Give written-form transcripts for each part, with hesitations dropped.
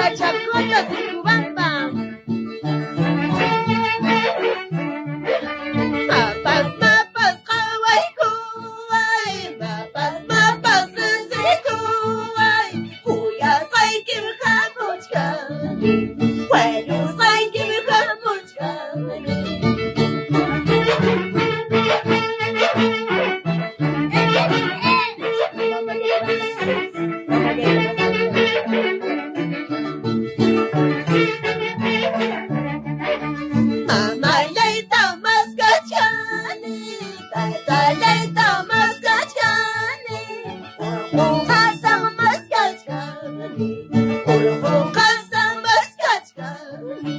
Huachacota, Sucubamba. Mapas, mapas, Hawaii, Kuwai. Mapas, mapas, Sisi, Kuwai. Kuya, sai, kim, hamuchkani. Bueno, sai, kim, hamuchkani. Mama leita maskachani, tata leita maskachani, hasam maskachani, hasam maskachani.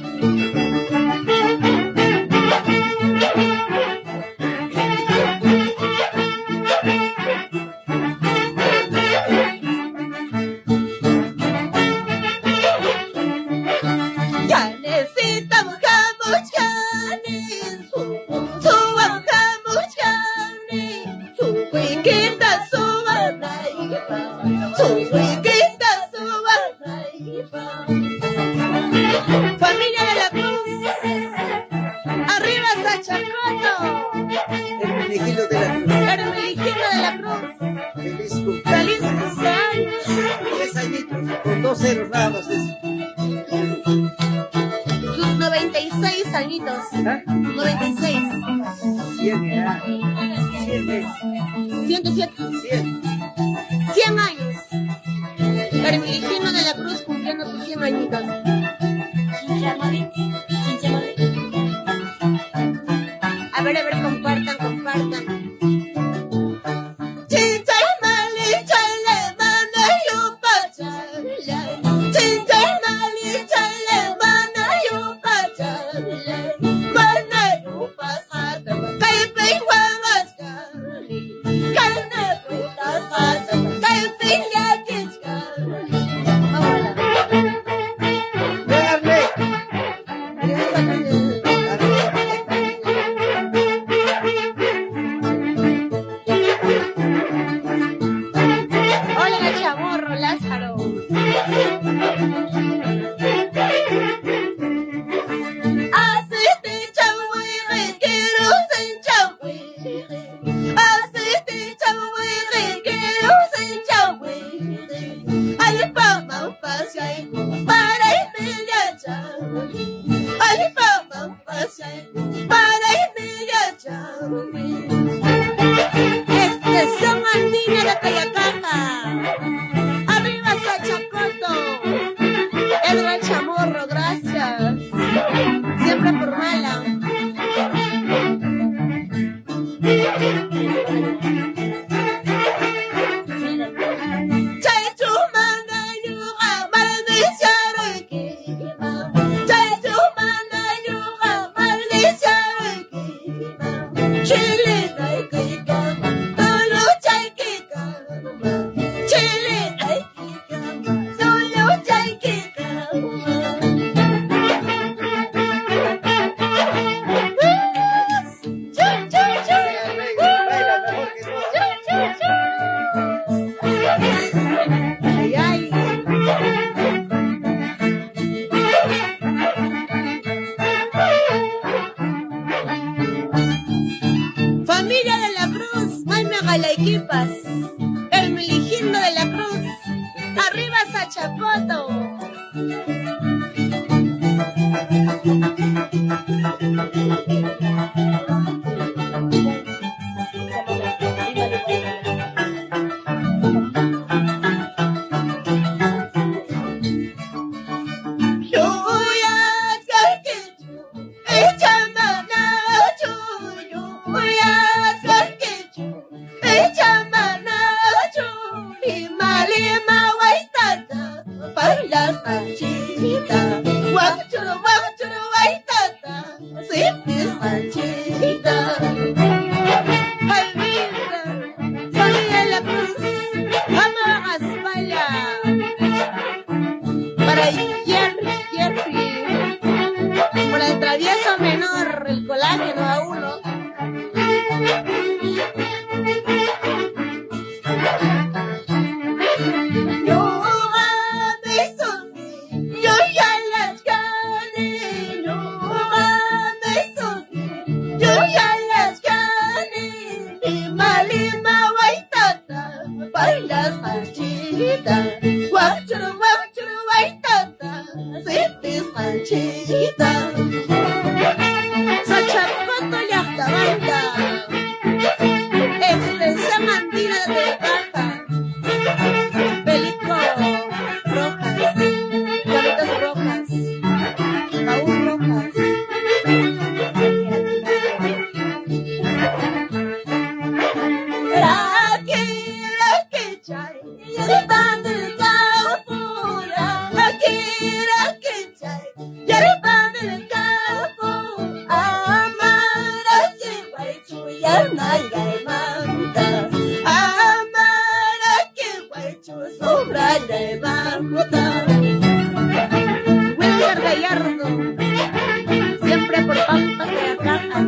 Ya necesitamos camuchani, suam camuchani, su wikita suanaipa, su wikita suanaipa. Familia de la Cruz, arriba Sachacoto, Hermenegildo de la Cruz. Hermenegildo de la Cruz, Feliz cumpleaños. feliz cumpleaños. 10 añitos, con 2 ceros nada más de eso. Sus 96 añitos. ¿Ah? 96. 100, ¿ah? 107. 100. 100 años. Hermenegildo de la Cruz cumpliendo sus 100 añitos. A ver, compartan, compartan. Hola, Chamorro, Lázaro. Son Andina de Cayacaja. Arriba Sachacoto. Edgar Chamorro, gracias. Siempre por mala. Ay, ay. Familia de la Cruz, Maime Galayquipas, Hermenegildo de la Cruz, arriba Sachacoto. Para Jerry, por el travieso menor, el colágeno a uno. Yo Wilker Gallardo, siempre por Pampas de Acaja.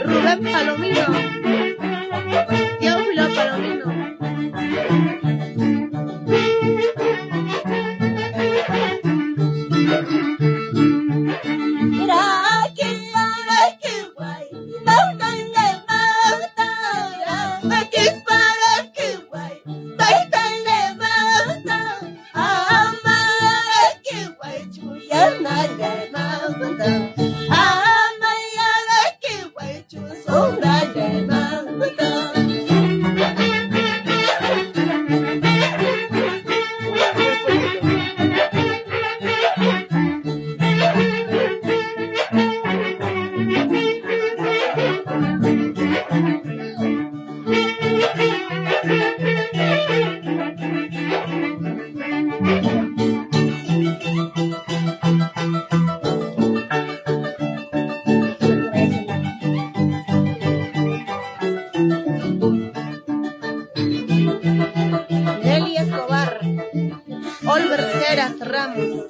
Rubén Palomino, Teófilo Palomino. Nelly Escobar, Oliver Ceras Ramos,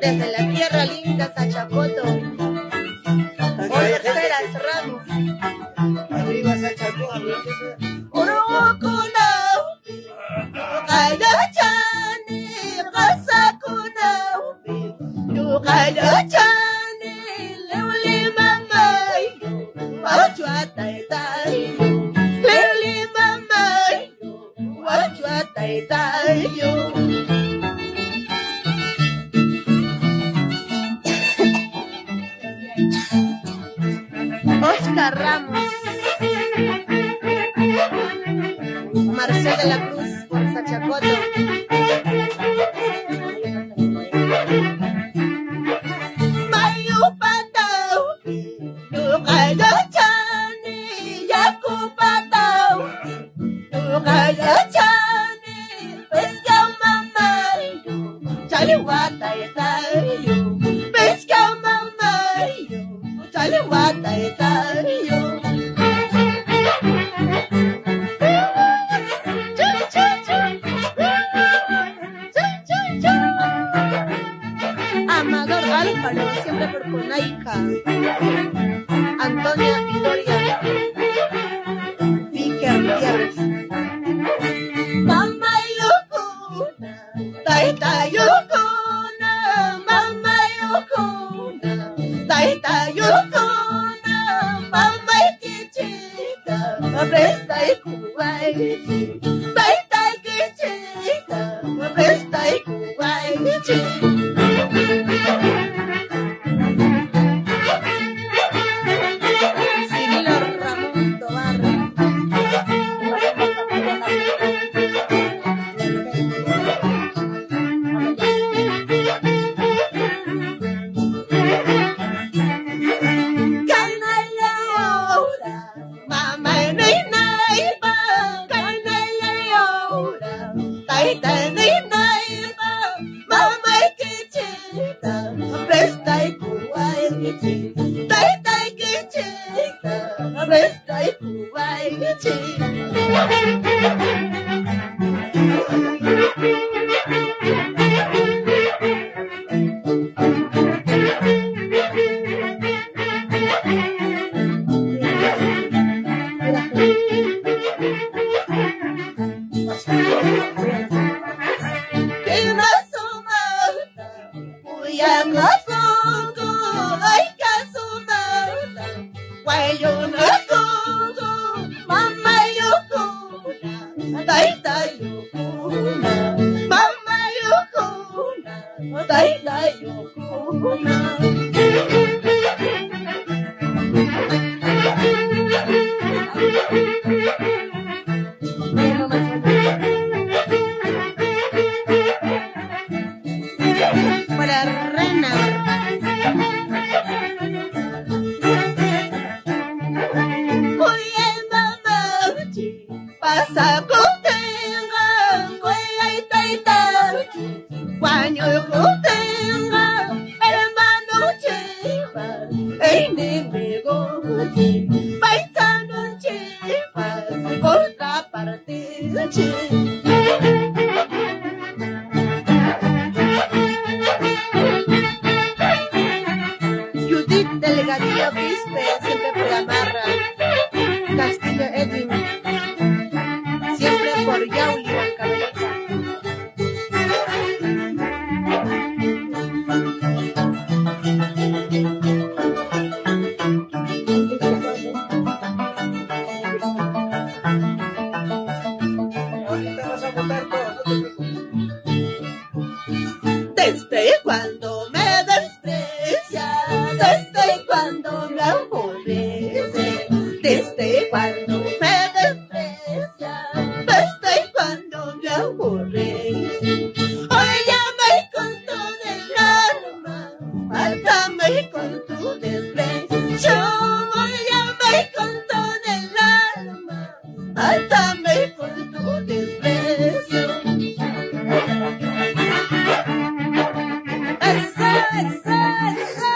desde la tierra linda Sachacoto. Oliver Ceras Ramos. Arriba Sachacoto. Oscar Ramos, Marcel de la Cruz por Sachacoto. Amador Álvaro, siempre por Conaica. Antonia Vitoria, Vicker Gutiérrez. Mama Yokuna, Taita Yokuna, Mama Yokuna, Taita Yokuna, Mama Kichita, Presta y Kuwaiti, Taita Kichita, Presta y Kuwaiti. Hermano Chiva, Castillo Quispe, siempre por Gamarra. Castillo Edwin, siempre por Yauli, Cabelita. Ahorita vas a botar todo, no te preocupes. Desde cuando me desprecia, desde cuando me aborrece, desde cuando me desprecia, desde cuando me aborrece. Hoy llame con todo el alma, mátame con tu desprecio. Hoy llame con todo el alma, mátame con tu desprecio. Eso, eso, eso.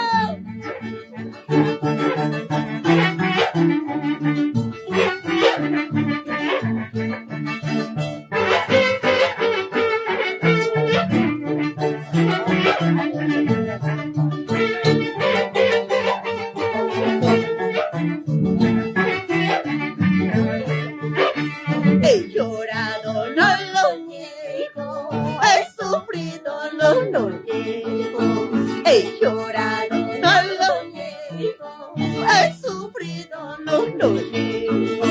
He llorado, no lo niego. He sufrido, no lo niego. He llorado, no lo niego. He sufrido, no lo niego.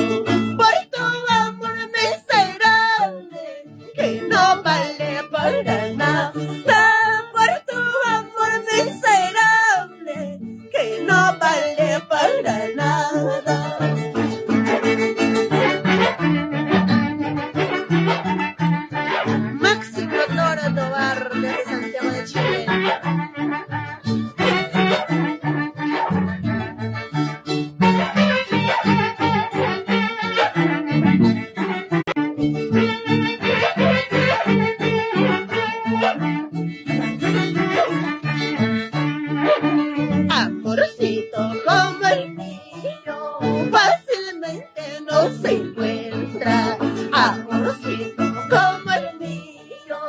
Por tu amor miserable, que no vale para nada. Por tu amor miserable, que no vale para nada. Máximo Toro Tobar desde Santiago de Chile. Amorcito como el mío, fácilmente no se encuentra. Amorcito como el mío,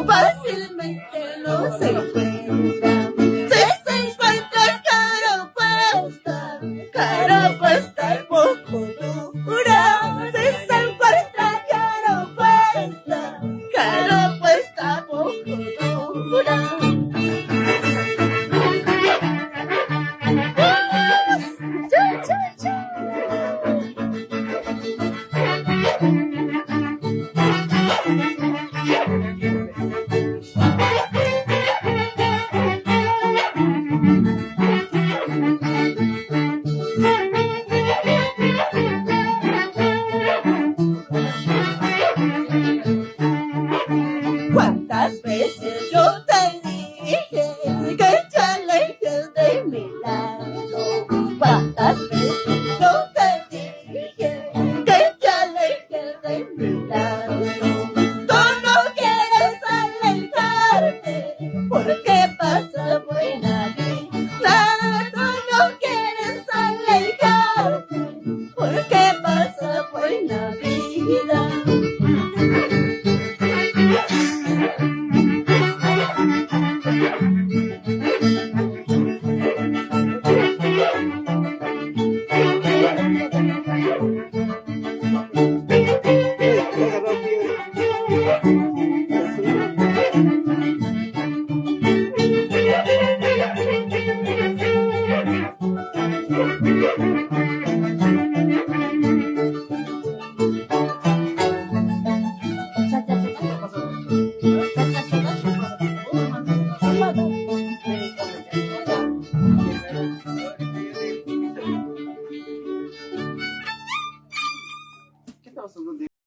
fácilmente no se encuentra. Si se encuentra cara puesta y poco dura. Si se encuentra cara puesta, poco dura. ¿Cuántas veces yo te dije que te alejes de mi lado? ¿Cuántas veces yo te dije que te alejes de mi lado? Tú no quieres alejarte porque pasa buena vida. Tú no quieres alejarte porque pasa buena vida. Así.